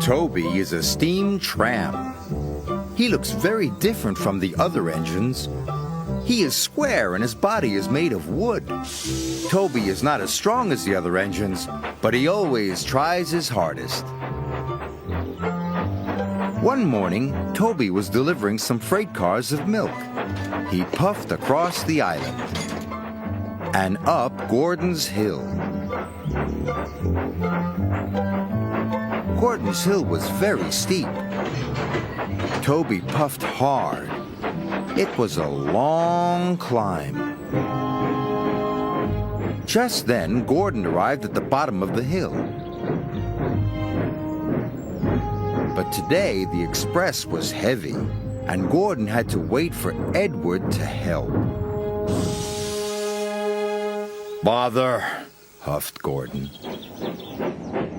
Toby is a steam tram. He looks very different from the other engines. He is square and his body is made of wood. Toby is not as strong as the other engines, but he always tries his hardest. One morning, Toby was delivering some freight cars of milk. He puffed across the island and up Gordon's Hill. Gordon's Hill was very steep. Toby puffed hard. It was a long climb. Just then, Gordon arrived at the bottom of the hill. But today, the express was heavy, and Gordon had to wait for Edward to help. "Bother," huffed Gordon.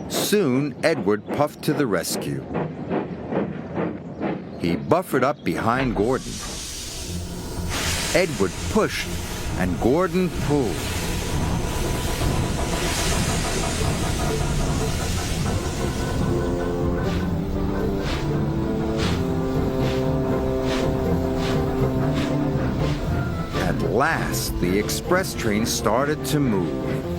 Soon, Edward puffed to the rescue. He buffered up behind Gordon. Edward pushed, and Gordon pulled. At last, the express train started to move.